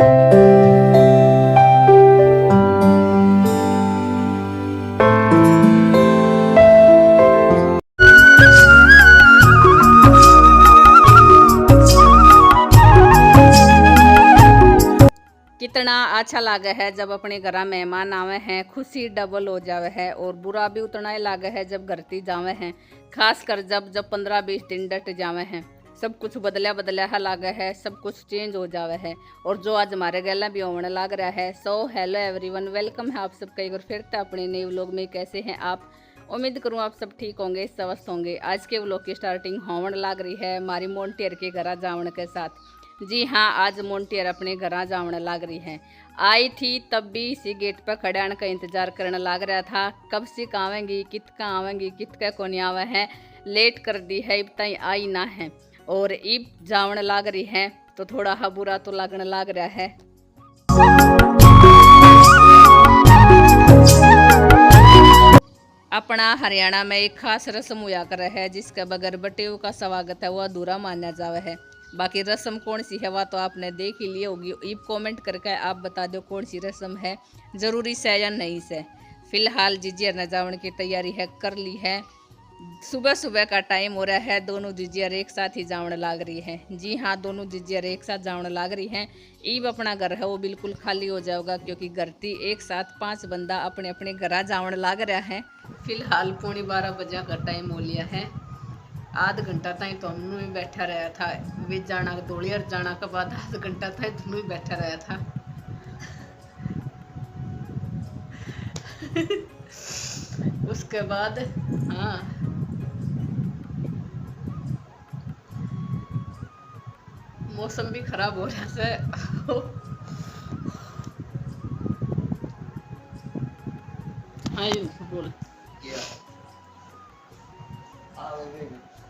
कितना अच्छा लागे है जब अपने घर मेहमान आवे हैं, खुशी डबल हो जावे है। और बुरा भी उतना ही लागे है जब घरती जावे हैं, खास कर जब 15-20 दिन डट जावे हैं। सब कुछ बदला बदला लागे है, सब कुछ चेंज हो जावे है। और जो आज हमारे गला भी होने लग रहा है। सो हेलो एवरीवन, वेलकम है आप सबका एक बार फिर से अपने नए व्लॉग में। कैसे हैं आप? उम्मीद करूँ आप सब ठीक होंगे, स्वस्थ होंगे। आज के व्लॉग की स्टार्टिंग होने लग रही है हमारी मोन्टियर के घर जावन के साथ। जी हाँ, आज मोन्टियर अपने घर जावने लग रही है। आई थी तब भी इसी गेट पर खड़े आने का इंतजार करने लग रहा था, कब से आवेंगी, कितका आवेंगी, कितका को नहीं आवे है। लेट कर दी है, इब तई आई ना है। और इब जावने लग रही है तो थोड़ा हा बुरा तो लगने लग रहा है। अपना हरियाणा में एक खास रस्म हुआ कर है, जिसके बगैर बटेऊ का स्वागत है वो अधूरा माना जावे है। बाकी रस्म कौन सी है वह तो आपने देख ही ली होगी। अब कमेंट करके आप बता दो कौन सी रस्म है, ज़रूरी से या नहीं से। फिलहाल जीजिया न जावन की तैयारी है, कर ली है। सुबह सुबह का टाइम हो रहा है, दोनों जीजियर एक साथ ही जावन लाग रही है। जी हाँ, दोनों जीजियर एक साथ जावन लाग रही हैं। ईब अपना घर है वो बिल्कुल खाली हो जाएगा, क्योंकि घरती एक साथ 5 बंदा अपने अपने घर जावन लाग रहा है। फिलहाल 11:15 बजे का टाइम हो लिया है। आध घंटा तक तो हम ही बैठा रहा था। वे जाना दौड़ियर जाना के बाद आध घंटा तक दोनों ही बैठा रहा था। उसके बाद हाँ, मौसम भी खराब हो रहा है। हाँ यू बोल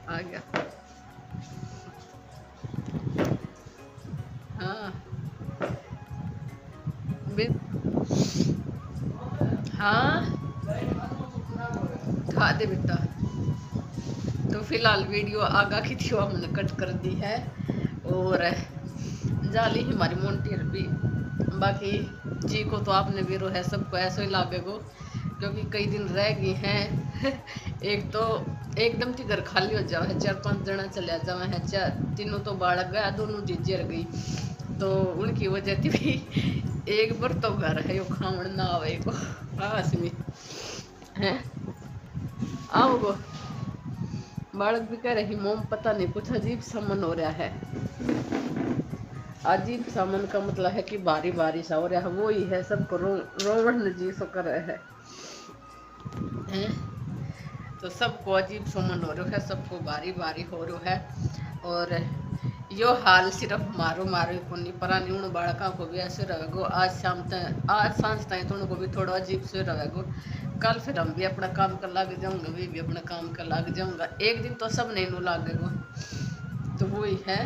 आ गया। हाँ हाँ, खा दे बेटा। तो फिलहाल वीडियो आगा की थी हमने कट कर दी है। और जाली हमारी मोन्टियर भी। बाकी जी को तो आपने भी रो है, सबको ऐसा ही लागेगो, क्योंकि कई दिन रह गए हैं। एक तो एकदम से घर खाली हो जाओ है, 4-5 जना चले जावे हैं। तीनों तो बालक गया, दोनों जीजियर गई, तो उनकी वजह थी भी एक बार तो घर है यो खावण ना आवे को। हाँ में है आओ गो। बालक भी कह रही मोम पता नहीं कुछ अजीब सा मन हो रहा है। अजीब सा मन का मतलब है कि बारी बारी सा हो रहा है, वो ही है सबको रोवण जी सो कर रहे हैं। तो सबको अजीब सा मन हो रहा है, सबको बारी बारी हो रहा है। और यो हाल सिर्फ मारो को नहीं परा नहीं, उन बालका को भी ऐसे रहेगो। आज शाम तक, आज सांझ तक तो उनको भी थोड़ा अजीब से रहेगो। कल फिर हम भी अपना काम कर लग जाऊंगा, वे भी अपना काम कर लग जाऊंगा। एक दिन तो सब नहीं नु लागेगो। तो वो ही है,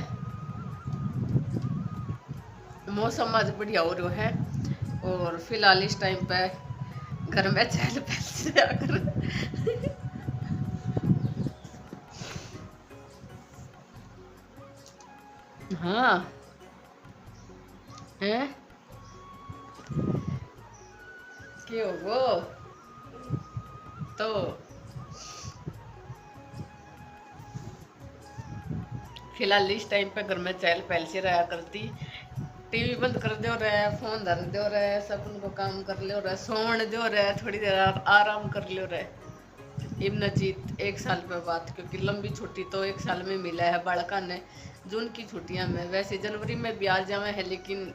मौसम आज बढ़िया हो रहा है। और फिलहाल इस टाइम पे घर में चहल पहल से आकर हाँ है क्यों वो तो फिलहाल इस टाइम पे घर में चहल पहल से रहा करती। टीवी बंद कर दो रहे, फोन धर दो रहे, सब उनको काम कर लो रहे, सोने दो रहे, थोड़ी देर आराम कर लो रहे। इब्न जीत 1 साल पे बात, क्योंकि लंबी छुट्टी तो 1 साल में मिला है बालका ने। जून की छुट्टियां में, वैसे जनवरी में भी आ जावे है, लेकिन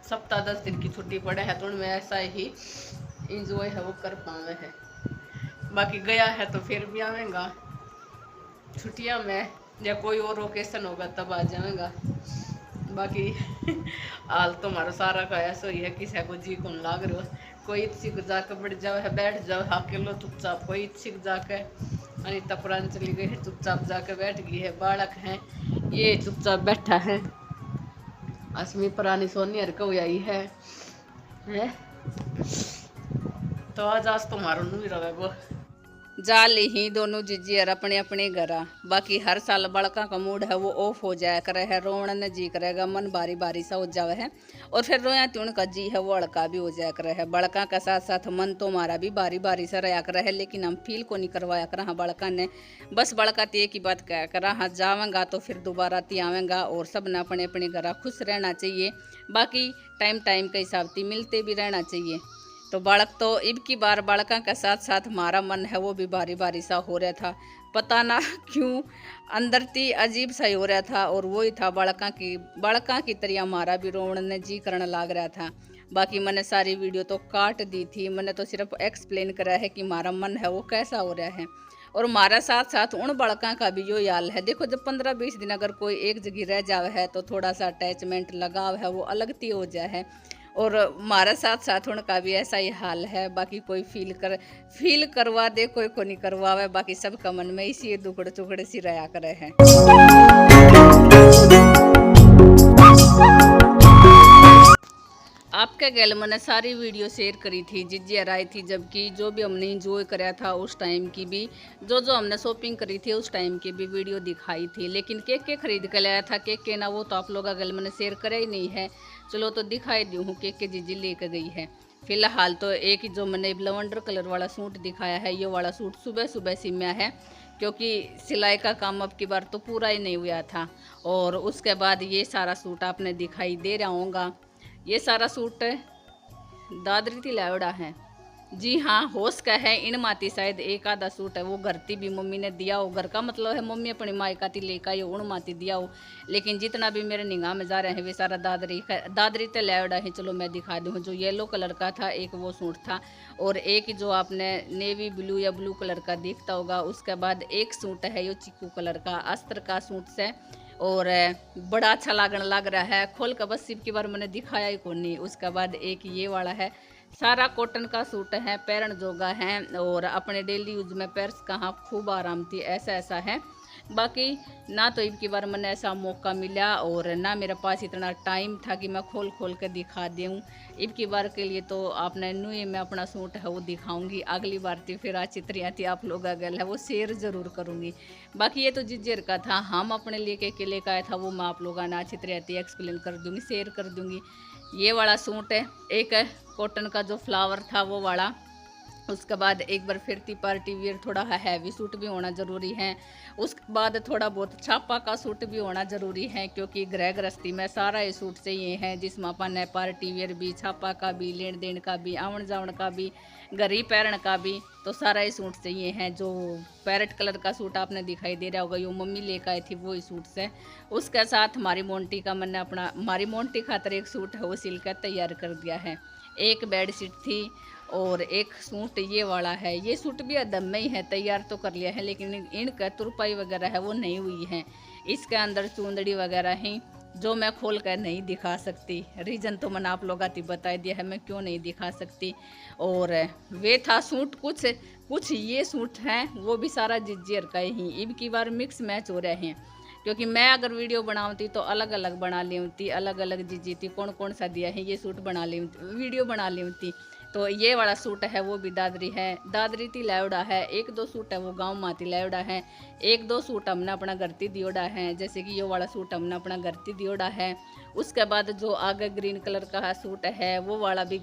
सप्ताह 10 दिन की छुट्टी पड़े है तो उनमें ऐसा ही इंजॉय है वो कर पावे है। बाकी गया है तो फिर भी आवेगा छुट्टियां में, या कोई और ओकेशन होगा तब आ जाएगा। बाकी हाल तो हमारा सारा का ऐसा ही है, किसी को जी कौन लाग रहा है। कोई सीख जाकर बैठ जाओ है, बैठ जाओ अकेलो चुपचाप, कोई सीख जाकर अनिता पुरान चली गई है, चुपचाप जाकर बैठ गई है। बालक है ये चुपचाप बैठा है। असमी पुरानी सोनी हरक आई है। तो आज तो मारो नहीं रहेगो। जा ली ही दोनों जीजी और अपने अपने घर। बाकी हर साल बड़का का मूड है वो ऑफ हो जाया करे है, रोने न जी करेगा, मन बारी बारी सा हो जावे है और फिर रोया त्यों का जी है वो अड़का भी हो जाया करे है। बड़का का साथ साथ मन तो हमारा भी बारी बारी से रहा करे है, लेकिन हम फील को नहीं करवाया करा हाँ बड़का ने। बस बड़का तो एक ही बात कह करा हाँ जावेंगा तो फिर दोबारा ती आवेंगा और सब ने अपने अपने घर खुश रहना चाहिए। बाकी टाइम टाइम के हिसाब से मिलते भी रहना चाहिए। तो बालक तो इब की बार बालका के साथ साथ हमारा मन है वो भी बारी बारी सा हो रहा था, पता ना क्यों अंदर ती अजीब सा ही हो रहा था। और वही था बालका की तरह हमारा भी रोवन ने जी करने लग रहा था। बाकी मैंने सारी वीडियो तो काट दी थी, मैंने तो सिर्फ एक्सप्लेन करा है कि हमारा मन है वो कैसा हो रहा है। और हमारा साथ साथ उन बालका का भी यो हाल है। देखो जब 15-20 दिन अगर कोई एक जगह रह जावे है तो थोड़ा सा अटैचमेंट लगाव है वो अलग ती हो जाए है। और हमारा साथ साथ उनका भी ऐसा ही हाल है। बाकी कोई फील करवा दे, कोई को नहीं करवावे, बाकी सबका मन में इसी दुखड़े चुखड़े सी रहा करे हैं। आपके गैल मैंने सारी वीडियो शेयर करी थी जिज्जी आई थी, जबकि जो भी हमने इंजॉय कराया था उस टाइम की भी, जो हमने शॉपिंग करी थी उस टाइम की भी वीडियो दिखाई थी। लेकिन केक के खरीद के लाया था केक के ना, वो तो आप लोग गैल मैंने शेयर करे ही नहीं है। चलो तो दिखाई दी हूँ केक के जिज्जी लेकर गई है। फिलहाल तो एक ही जो मैंने लवेंडर कलर वाला सूट दिखाया है, ये वाला सूट सुबह सुबह सिम्या है, क्योंकि सिलाई का काम अब की बार तो पूरा ही नहीं हुआ था। और उसके बाद ये सारा सूट आपने दिखाई दे रहा होगा, ये सारा सूट दादरी थी लावड़ा है। जी हाँ, होश का है इन माती शायद एक आधा सूट है वो घरती भी मम्मी ने दिया हो। घर का मतलब है मम्मी अपनी मायका ती लेकर आई उन माती दिया हो। लेकिन जितना भी मेरे निगाह में जा रहे हैं वे सारा दादरी ते लावड़ा है। चलो मैं दिखा दूँ, जो येलो कलर का था एक वो सूट था, और एक जो आपने नेवी ब्लू या ब्लू कलर का दिखता होगा। उसके बाद एक सूट है यो चिक्कू कलर का अस्त्र का सूट से, और बड़ा अच्छा लागण लग रहा है। खोल कर बस सिर्फ की बार मैंने दिखाया ही कौन नहीं। उसके बाद एक ये वाला है, सारा कॉटन का सूट है, पैरन जोगा है और अपने डेली यूज में पैर्स कहाँ खूब आराम थी, ऐसा ऐसा है। बाकी ना तो इब की बार मैंने ऐसा मौका मिला और ना मेरे पास इतना टाइम था कि मैं खोल खोल के दिखा दूँ। इब की बार के लिए तो आपने न्यू में अपना सूट है वो दिखाऊंगी, अगली बार थी फिर आज चित्रियाँ थी आप लोग अगल है वो शेयर ज़रूर करूँगी। बाकी ये तो जिज्जर का था, हम अपने लिए के लेकर आया था वो मैं आप लोगों ने चित्रियाँ थी एक्सप्लेन कर दूँगी, शेयर कर दूँगी। ये वाला सूट है, एक है कॉटन का जो फ्लावर था वो वाला। उसके बाद एक बार फिर थी पार्टी वियर, थोड़ा हैवी सूट भी होना ज़रूरी है। उसके बाद थोड़ा बहुत छापा का सूट भी होना ज़रूरी है, क्योंकि गृह गृहस्थी में सारा ये सूट चाहिए है, जिसमें अपन है पार्टी वियर भी, छापा का भी, लेन देन का भी, आवन जावन का भी, गरी पैरण का भी, तो सारा ये सूट चाहिए है। जो पैरेट कलर का सूट आपने दिखाई दे रहा होगा यो मम्मी लेकर आई थी वो ही सूट से। उसके साथ हमारी मोंटी का मैंने अपना हमारी मोंटी खातर एक सूट है वो सिल कर तैयार कर दिया है। एक बेड शीट थी और एक सूट ये वाला है। ये सूट भी अदम में ही है, तैयार तो कर लिया है, लेकिन इनका तुरपाई वगैरह है वो नहीं हुई है। इसके अंदर चूंदड़ी वगैरह ही जो मैं खोल कर नहीं दिखा सकती। रीज़न तो मैंने आप लोगों को बता दिया है मैं क्यों नहीं दिखा सकती। और वे था सूट, कुछ ये सूट हैं वो भी सारा जिज्जर का ही। इब की बार मिक्स मैच हो रहे हैं, क्योंकि मैं अगर वीडियो बनाती तो अलग अलग बना लेती, अलग अलग जिज्जी थी कौन कौन सा दिया है ये सूट बना लेती, वीडियो बना लेती। तो ये वाला सूट है वो भी दादरी है, दादरी ती लावड़ा है। एक दो सूट है वो गांव माती लावड़ा है, एक दो सूट हमने अपना घरती दियोड़ा है, जैसे कि ये वाला सूट हमने अपना घरती दियोड़ा है। उसके बाद जो आगे ग्रीन कलर का सूट है वो वाला भी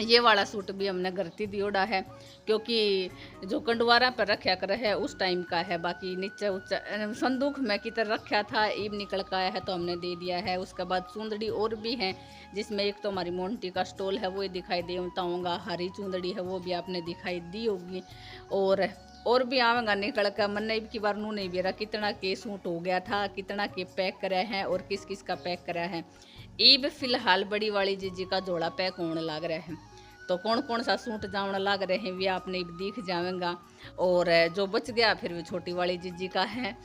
ये वाला सूट भी हमने घरती दियोड़ा है, क्योंकि जो कंडवारा पर रखा कर है उस टाइम का है। बाकी नीचे ऊंचा संदूक में की तरह रखा था, ईब निकल का आया है तो हमने दे दिया है। उसके बाद चूंदड़ी और भी है, जिसमें एक तो हमारी मोंटी का स्टॉल है वो दिखाई देता होगा, हरी चूंदड़ी है वो भी आपने दिखाई दी होगी, और भी आवेगा निकल कर। मैंने इब की बार नू नहीं बेरा कितना के सूट हो गया था, कितना के पैक कराया है और किस किस का पैक कराया है। ईब फिलहाल बड़ी वाली जीजी का जोड़ा पैक होने लग रहा है, तो कौन कौन सा सूट जावन लग रहे हैं वे आपने दिख जाएगा। और जो बच गया फिर भी छोटी वाली जीजी का है,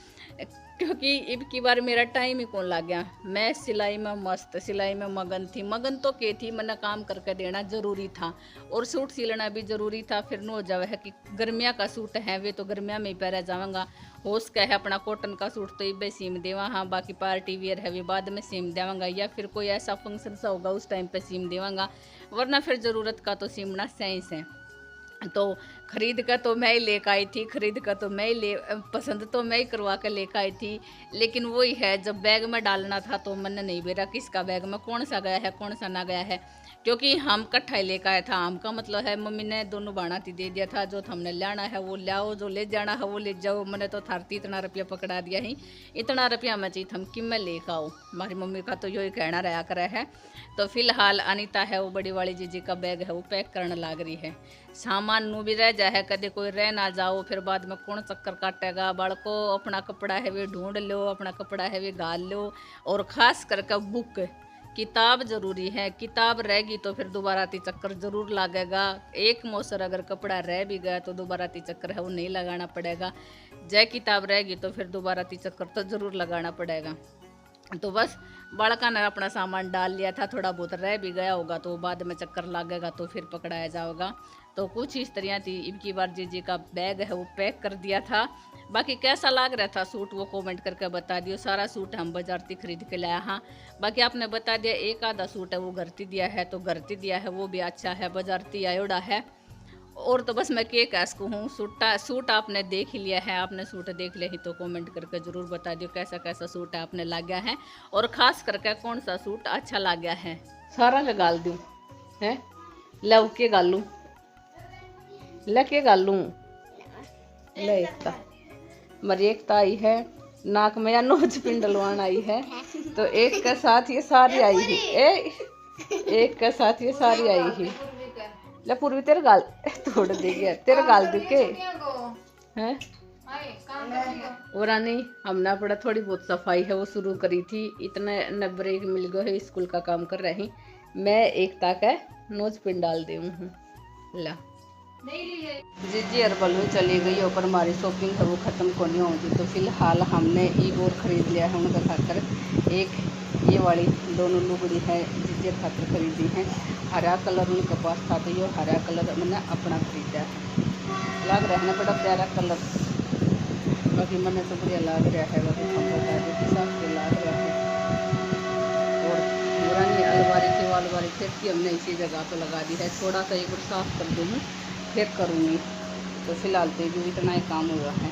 क्योंकि इब की बार मेरा टाइम ही कौन लग गया। मैं सिलाई में मस्त, सिलाई में मगन थी, मगन तो के थी, मैंने काम करके देना ज़रूरी था और सूट सिलना भी ज़रूरी था। फिर नो जावे है कि गर्मिया का सूट है वे तो गर्मिया में ही पहरा जाऊँगा। होश का है अपना कॉटन का सूट तो इबे सीम देवा, हाँ बाकी पार्टी वियर है वे बाद में सीम देवांगा, या फिर कोई ऐसा फंक्शन सा होगा उस टाइम पे सीम देवांगा, वरना फिर ज़रूरत का तो सीमना सही से। तो खरीद कर तो मैं ही लेकर आई थी, खरीद कर तो मैं ही पसंद तो मैं ही करवा कर लेकर आई थी। लेकिन वही है, जब बैग में डालना था तो मन नहीं बेरा किसका बैग में कौन सा गया है कौन सा ना गया है, क्योंकि हम इकट्ठा ही लेकर आया था। हम का मतलब है मम्मी ने दोनों बाणाती दे दिया था, जो हमने लाना है वो लाओ, जो ले जाना है वो ले जाओ। मैंने तो थारती इतना रुपया पकड़ा दिया ही, इतना रुपया मैं चाहिए हम कि मैं लेकर आओ। हमारी मम्मी का तो यही कहना रहा करे है। तो फिलहाल अनीता है वो बड़ी वाली जीजी का बैग है वो पैक करने लग रही है। सामान नू भी रह जाए, कदे कोई रह ना जाओ, फिर बाद में कौन चक्कर काटेगा। बालको अपना कपड़ा है वे ढूंढ लो, अपना कपड़ा है वे गाल लो। और ख़ास करके बुक किताब ज़रूरी है, किताब रहेगी तो फिर दोबारा ती चक्कर ज़रूर लगेगा। एक मौसर अगर कपड़ा रह भी गया तो दोबारा ती चक्कर है वो नहीं लगाना पड़ेगा। जय किताब रहेगी तो फिर दोबारा ती चक्कर तो ज़रूर लगाना पड़ेगा। तो बस बालका ने अपना सामान डाल लिया था, थोड़ा बहुत रह भी गया होगा तो बाद में चक्कर लगेगा तो फिर पकड़ाया जाएगा। तो कुछ इस तरह थी। इनकी बार जीजी का बैग है वो पैक कर दिया था। बाकी कैसा लग रहा था सूट वो कमेंट करके बता दियो। सारा सूट हम बाजार से खरीद के लाया। हाँ बाकी आपने बता दिया एक आधा सूट है वो घरती दिया है, तो घरती दिया है वो भी अच्छा है, बाजारती आयोड़ा है। और तो बस मैं के कह सकूँ हूँ, सूट आपने देख ही लिया है। आपने सूट देख लिया ही तो कमेंट करके ज़रूर बता दियो कैसा कैसा सूट आपने ला गया है, और ख़ास करके कौन सा सूट अच्छा ला गया है। सारा लगाल दूँ है, लव के गालूँ लके गालूँ ले एकता मरी एकता आई है नाक में या नोच पिंडलवान आई है, तो एक के साथ ये सारी आई ही, एक के साथ ये सारी आई ही। ले पूर्वी तेरे गाल तोड़ देगी, तेरे गाल दुखे हैं। और नहीं हमने अपना थोड़ी बहुत सफाई है वो शुरू करी थी। इतने न ब्रेक मिल गए है, स्कूल का काम कर रही। मैं एक ताक है नोच पिंड डाल दी हूँ। ला जीजी अरबल में चली गई और हमारी शॉपिंग है वो ख़त्म को नहीं होगी। तो फिलहाल हमने एक और ख़रीद लिया है उनका खातर। एक ये वाली दोनों लुगड़ी है जीजी खातर खरीदी है। हरा कलर उनके पास था तो ये हरा कलर मैंने अपना खरीदा है। लग रहा है ना बड़ा प्यारा कलर। बाकी मैंने तो बढ़िया लग रहा है, बाकी हम बता दें हिसाब से लग रहा है। और पुरानी अलमारी की वालवारी फिर हमने इसी जगह पर लगा दी है। थोड़ा सा एक बार साफ़ कर दूँ फिर करूँगी। तो फिलहाल तो भी इतना ही काम हुआ है।